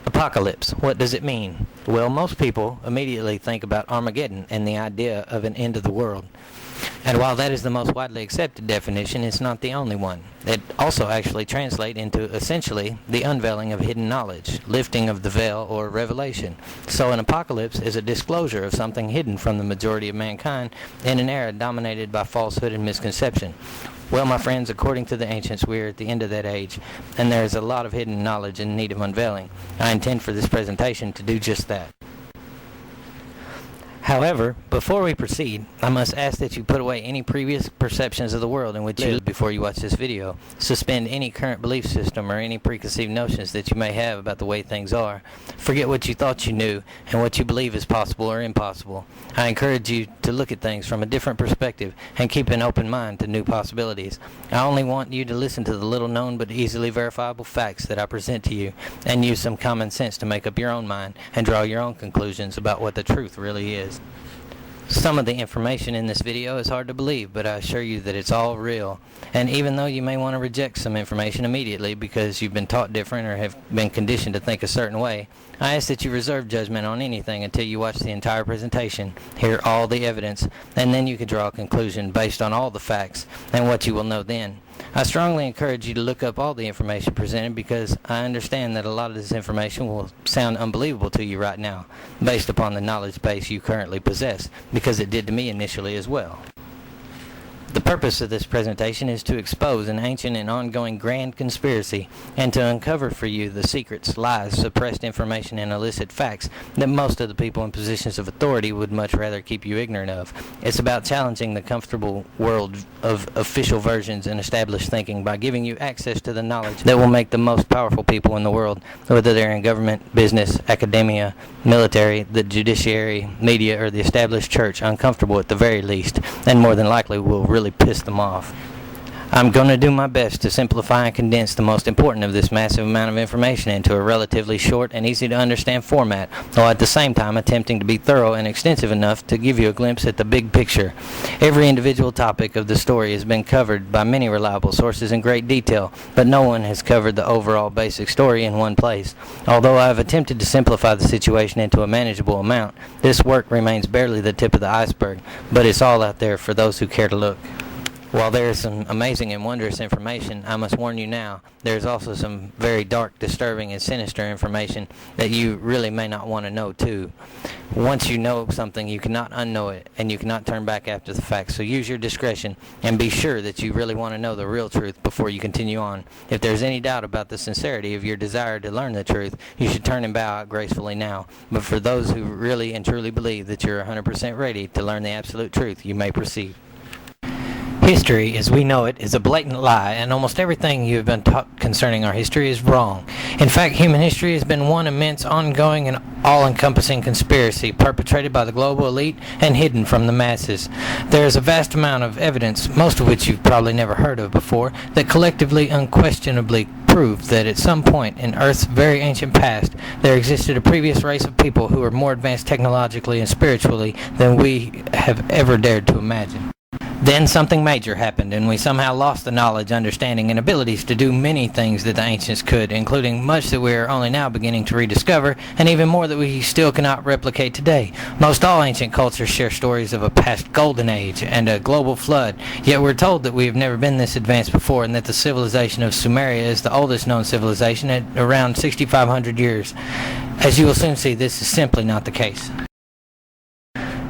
Apocalypse. What does it mean? Well, most people immediately think about Armageddon and the idea of an end of the world. And while that is the most widely accepted definition, it's not the only one. It also actually translates into essentially the unveiling of hidden knowledge, lifting of the veil, or revelation. So an apocalypse is a disclosure of something hidden from the majority of mankind in an era dominated by falsehood and misconception. Well, my friends, according to the ancients, we are at the end of that age, and there is a lot of hidden knowledge in need of unveiling. I intend for this presentation to do just that. However, before we proceed, I must ask that you put away any previous perceptions of the world in which you live before you watch this video. Suspend any current belief system or any preconceived notions that you may have about the way things are. Forget what you thought you knew and what you believe is possible or impossible. I encourage you to look at things from a different perspective and keep an open mind to new possibilities. I only want you to listen to the little known but easily verifiable facts that I present to you and use some common sense to make up your own mind and draw your own conclusions about what the truth really is. Some of the information in this video is hard to believe, but I assure you that it's all real. And even though you may want to reject some information immediately because you've been taught different or have been conditioned to think a certain way, I ask that you reserve judgment on anything until you watch the entire presentation, hear all the evidence, and then you can draw a conclusion based on all the facts and what you will know then. I strongly encourage you to look up all the information presented because I understand that a lot of this information will sound unbelievable to you right now, based upon the knowledge base you currently possess, because it did to me initially as well. The purpose of this presentation is to expose an ancient and ongoing grand conspiracy and to uncover for you the secrets, lies, suppressed information, and illicit facts that most of the people in positions of authority would much rather keep you ignorant of. It's about challenging the comfortable world of official versions and established thinking by giving you access to the knowledge that will make the most powerful people in the world, whether they're in government, business, academia, military, the judiciary, media, or the established church, uncomfortable at the very least, and more than likely will really piss them off. I'm going to do my best to simplify and condense the most important of this massive amount of information into a relatively short and easy to understand format, while at the same time attempting to be thorough and extensive enough to give you a glimpse at the big picture. Every individual topic of the story has been covered by many reliable sources in great detail, but no one has covered the overall basic story in one place. Although I have attempted to simplify the situation into a manageable amount, this work remains barely the tip of the iceberg, but it's all out there for those who care to look. While there is some amazing and wondrous information, I must warn you now, there is also some very dark, disturbing, and sinister information that you really may not want to know too. Once you know something, you cannot unknow it, and you cannot turn back after the fact. So use your discretion, and be sure that you really want to know the real truth before you continue on. If there's any doubt about the sincerity of your desire to learn the truth, you should turn and bow out gracefully now. But for those who really and truly believe that you're 100% ready to learn the absolute truth, you may proceed. History, as we know it, is a blatant lie, and almost everything you have been taught concerning our history is wrong. In fact, human history has been one immense, ongoing, and all-encompassing conspiracy perpetrated by the global elite and hidden from the masses. There is a vast amount of evidence, most of which you've probably never heard of before, that collectively, unquestionably prove that at some point in Earth's very ancient past, there existed a previous race of people who were more advanced technologically and spiritually than we have ever dared to imagine. Then something major happened, and we somehow lost the knowledge, understanding, and abilities to do many things that the ancients could, including much that we are only now beginning to rediscover, and even more that we still cannot replicate today. Most all ancient cultures share stories of a past golden age and a global flood, yet we're told that we have never been this advanced before, and that the civilization of Sumeria is the oldest known civilization at around 6,500 years. As you will soon see, this is simply not the case.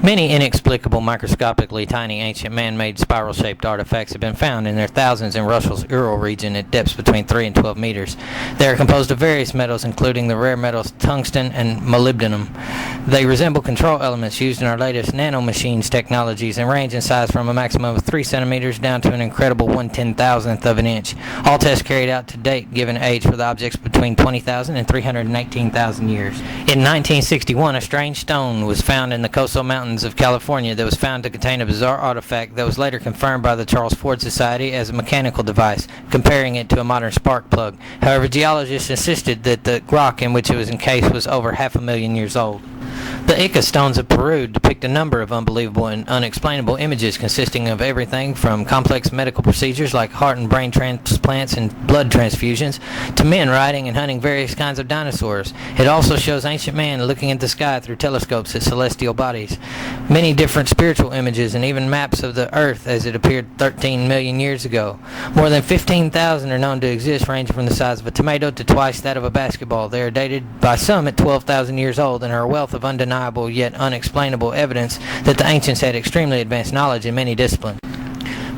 Many inexplicable, microscopically tiny, ancient man-made spiral-shaped artifacts have been found in their thousands in Russia's Ural region at depths between 3 and 12 meters. They are composed of various metals, including the rare metals tungsten and molybdenum. They resemble control elements used in our latest nanomachines technologies and range in size from a maximum of 3 centimeters down to an incredible 1/10,000th of an inch. All tests carried out to date give an age for the objects between 20,000 and 319,000 years. In 1961, a strange stone was found in the Coastal Mountains Mountains of California that was found to contain a bizarre artifact that was later confirmed by the Charles Ford Society as a mechanical device, comparing it to a modern spark plug. However, geologists insisted that the rock in which it was encased was over 500,000 years old. The Ica stones of Peru depict a number of unbelievable and unexplainable images consisting of everything from complex medical procedures like heart and brain transplants and blood transfusions to men riding and hunting various kinds of dinosaurs. It also shows ancient man looking at the sky through telescopes at celestial bodies, many different spiritual images, and even maps of the earth as it appeared 13 million years ago. More than 15,000 are known to exist, ranging from the size of a tomato to twice that of a basketball. They are dated by some at 12,000 years old and are a wealth of undeniable yet unexplainable evidence that the ancients had extremely advanced knowledge in many disciplines.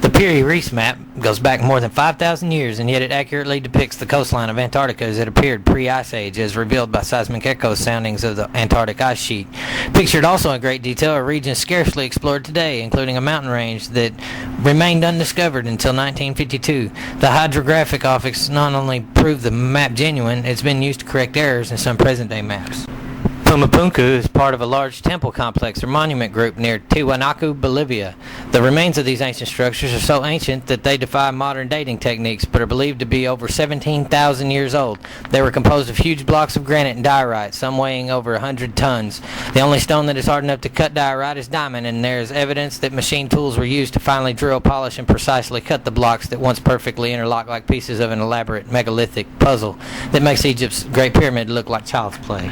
The Piri-Reis map goes back more than 5,000 years, and yet it accurately depicts the coastline of Antarctica as it appeared pre-Ice Age, as revealed by seismic echo soundings of the Antarctic ice sheet. Pictured also in great detail are regions scarcely explored today, including a mountain range that remained undiscovered until 1952. The Hydrographic Office not only proved the map genuine, it's been used to correct errors in some present-day maps. Pumapunku is part of a large temple complex or monument group near Tiwanaku, Bolivia. The remains of these ancient structures are so ancient that they defy modern dating techniques, but are believed to be over 17,000 years old. They were composed of huge blocks of granite and diorite, some weighing over 100 tons. The only stone that is hard enough to cut diorite is diamond, and there is evidence that machine tools were used to finally drill, polish, and precisely cut the blocks that once perfectly interlocked like pieces of an elaborate megalithic puzzle that makes Egypt's Great Pyramid look like child's play.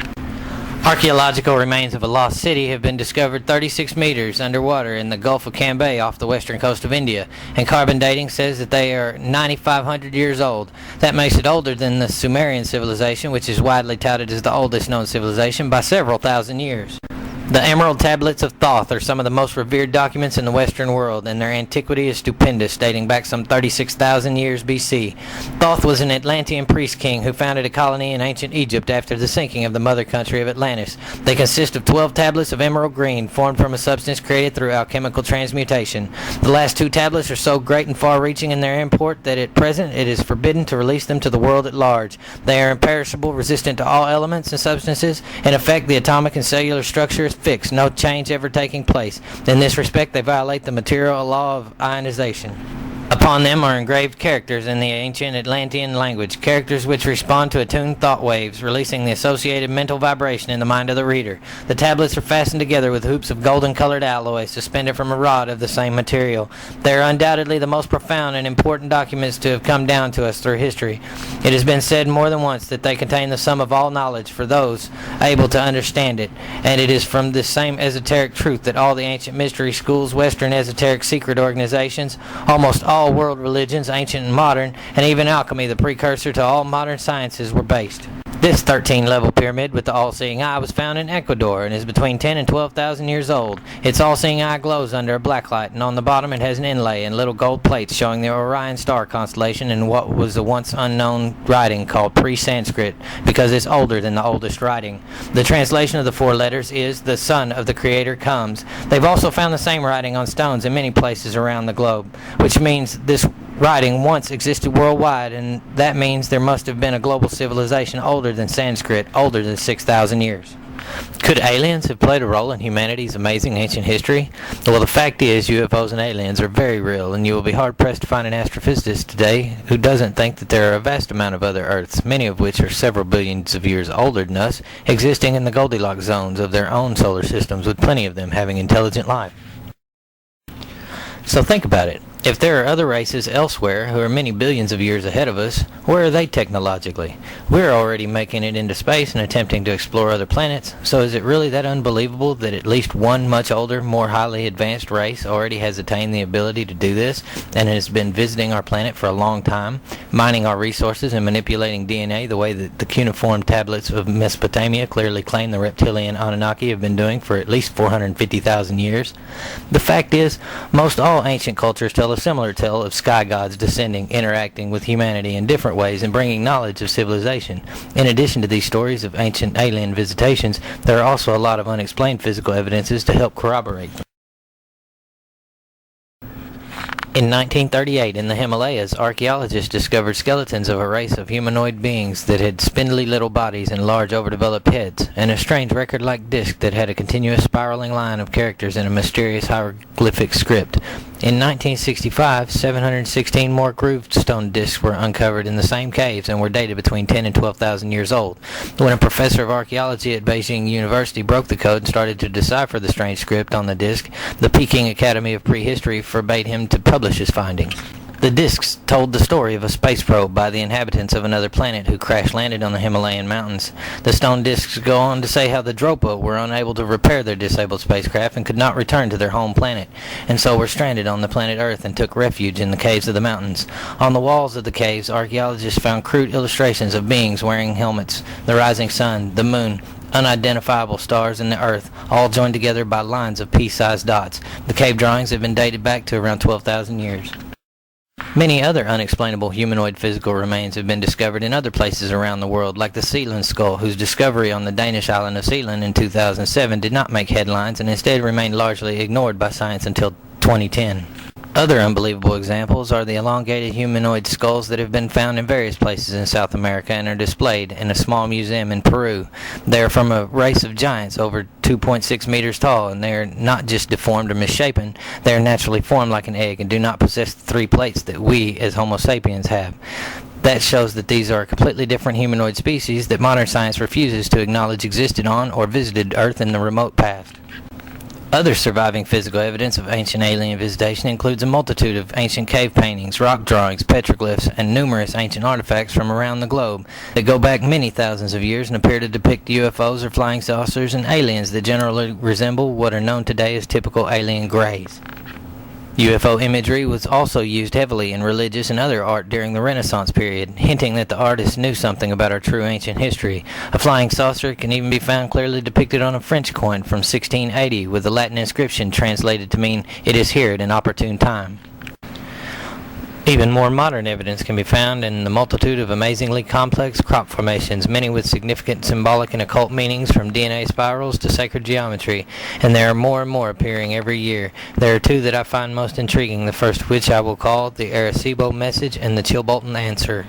Archaeological remains of a lost city have been discovered 36 meters underwater in the Gulf of Cambay off the western coast of India, and carbon dating says that they are 9,500 years old. That makes it older than the Sumerian civilization, which is widely touted as the oldest known civilization, by several thousand years. The Emerald Tablets of Thoth are some of the most revered documents in the Western world, and their antiquity is stupendous, dating back some 36,000 years BC. Thoth was an Atlantean priest king who founded a colony in ancient Egypt after the sinking of the mother country of Atlantis. They consist of 12 tablets of emerald green, formed from a substance created through alchemical transmutation. The last 2 tablets are so great and far-reaching in their import that at present it is forbidden to release them to the world at large. They are imperishable, resistant to all elements and substances. In effect, the atomic and cellular structure is fixed, no change ever taking place. In this respect, they violate the material law of ionization. Upon them are engraved characters in the ancient Atlantean language, characters which respond to attuned thought waves, releasing the associated mental vibration in the mind of the reader. The tablets are fastened together with hoops of golden-colored alloy suspended from a rod of the same material. They are undoubtedly the most profound and important documents to have come down to us through history. It has been said more than once that they contain the sum of all knowledge for those able to understand it, and it is from this same esoteric truth that all the ancient mystery schools, Western esoteric secret organizations, almost all world religions, ancient and modern, and even alchemy, the precursor to all modern sciences, were based. This 13-level pyramid with the all-seeing eye was found in Ecuador and is between 10 and 12,000 years old. Its all-seeing eye glows under a black light, and on the bottom it has an inlay and little gold plates showing the Orion star constellation in what was a once unknown writing called pre-Sanskrit, because it's older than the oldest writing. The translation of the 4 letters is "The Son of the Creator comes." They've also found the same writing on stones in many places around the globe, which means this writing once existed worldwide, and that means there must have been a global civilization older than Sanskrit, older than 6,000 years. Could aliens have played a role in humanity's amazing ancient history? Well, the fact is, UFOs and aliens are very real, and you will be hard-pressed to find an astrophysicist today who doesn't think that there are a vast amount of other Earths, many of which are several billions of years older than us, existing in the Goldilocks zones of their own solar systems, with plenty of them having intelligent life. So think about it. If there are other races elsewhere who are many billions of years ahead of us, where are they technologically? We're already making it into space and attempting to explore other planets, so is it really that unbelievable that at least one much older, more highly advanced race already has attained the ability to do this and has been visiting our planet for a long time, mining our resources and manipulating DNA the way that the cuneiform tablets of Mesopotamia clearly claim the reptilian Anunnaki have been doing for at least 450,000 years? The fact is, most all ancient cultures tell a similar tale of sky gods descending, interacting with humanity in different ways, and bringing knowledge of civilization. In addition to these stories of ancient alien visitations, there are also a lot of unexplained physical evidences to help corroborate them. In 1938, in the Himalayas, archaeologists discovered skeletons of a race of humanoid beings that had spindly little bodies and large overdeveloped heads, and a strange record-like disc that had a continuous spiraling line of characters in a mysterious hieroglyphic script. In 1965, 716 more grooved stone discs were uncovered in the same caves and were dated between 10 and 12,000 years old. When a professor of archaeology at Beijing University broke the code and started to decipher the strange script on the disc, the Peking Academy of Prehistory forbade him to publish his findings. The discs told the story of a space probe by the inhabitants of another planet who crash-landed on the Himalayan mountains. The stone discs go on to say how the Dropa were unable to repair their disabled spacecraft and could not return to their home planet, and so were stranded on the planet Earth and took refuge in the caves of the mountains. On the walls of the caves, archaeologists found crude illustrations of beings wearing helmets, the rising sun, the moon, unidentifiable stars, and the Earth, all joined together by lines of pea-sized dots. The cave drawings have been dated back to around 12,000 years. Many other unexplainable humanoid physical remains have been discovered in other places around the world, like the Sealand skull, whose discovery on the Danish island of Sealand in 2007 did not make headlines and instead remained largely ignored by science until 2010. Other unbelievable examples are the elongated humanoid skulls that have been found in various places in South America and are displayed in a small museum in Peru. They are from a race of giants over 2.6 meters tall, and they are not just deformed or misshapen. They are naturally formed like an egg and do not possess the three plates that we as Homo sapiens have. That shows that these are a completely different humanoid species that modern science refuses to acknowledge existed on or visited Earth in the remote past. Other surviving physical evidence of ancient alien visitation includes a multitude of ancient cave paintings, rock drawings, petroglyphs, and numerous ancient artifacts from around the globe that go back many thousands of years and appear to depict UFOs or flying saucers and aliens that generally resemble what are known today as typical alien greys. UFO imagery was also used heavily in religious and other art during the Renaissance period, hinting that the artists knew something about our true ancient history. A flying saucer can even be found clearly depicted on a French coin from 1680 with a Latin inscription translated to mean, "It is here at an opportune time." Even more modern evidence can be found in the multitude of amazingly complex crop formations, many with significant symbolic and occult meanings from DNA spirals to sacred geometry, and there are more and more appearing every year. There are two that I find most intriguing, the first of which I will call the Arecibo message and the Chilbolton answer.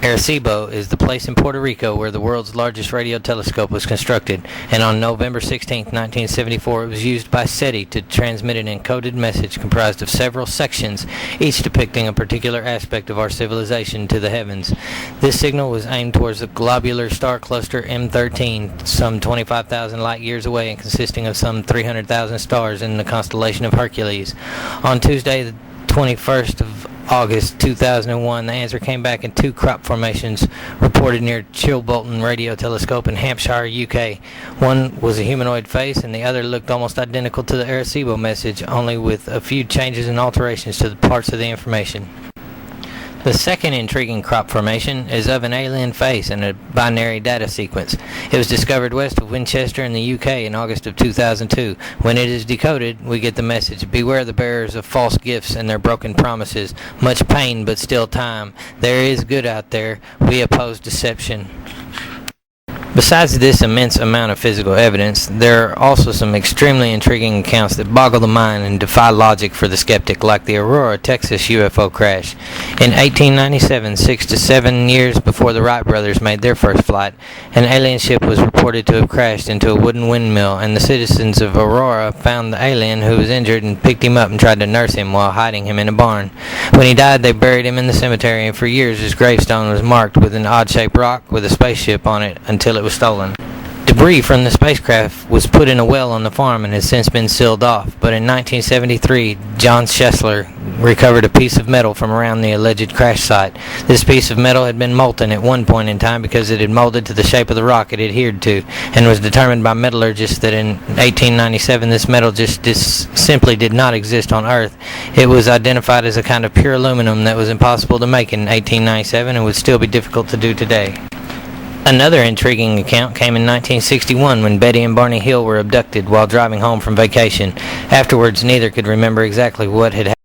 Arecibo is the place in Puerto Rico where the world's largest radio telescope was constructed, and on November 16, 1974, it was used by SETI to transmit an encoded message comprised of several sections, each depicting a particular aspect of our civilization to the heavens. This signal was aimed towards the globular star cluster M13, some 25,000 light years away and consisting of some 300,000 stars in the constellation of Hercules. On Tuesday, the 21st of August 2001, the answer came back in two crop formations reported near Chilbolton Radio Telescope in Hampshire, UK. One was a humanoid face and the other looked almost identical to the Arecibo message, only with a few changes and alterations to the parts of the information. The second intriguing crop formation is of an alien face and a binary data sequence. It was discovered west of Winchester in the UK in August of 2002. When it is decoded, we get the message: "Beware the bearers of false gifts and their broken promises. Much pain, but still time. There is good out there. We oppose deception." Besides this immense amount of physical evidence, there are also some extremely intriguing accounts that boggle the mind and defy logic for the skeptic, like the Aurora, Texas UFO crash. In 1897, 6 to 7 years before the Wright brothers made their first flight, an alien ship was reported to have crashed into a wooden windmill, and the citizens of Aurora found the alien who was injured and picked him up and tried to nurse him while hiding him in a barn. When he died, they buried him in the cemetery, and for years his gravestone was marked with an odd-shaped rock with a spaceship on it until it was stolen. Debris from the spacecraft was put in a well on the farm and has since been sealed off, but in 1973, John Schessler recovered a piece of metal from around the alleged crash site. This piece of metal had been molten at one point in time because it had molded to the shape of the rock it adhered to, and was determined by metallurgists that in 1897 this metal just simply did not exist on Earth. It was identified as a kind of pure aluminum that was impossible to make in 1897 and would still be difficult to do today. Another intriguing account came in 1961 when Betty and Barney Hill were abducted while driving home from vacation. Afterwards, neither could remember exactly what had happened.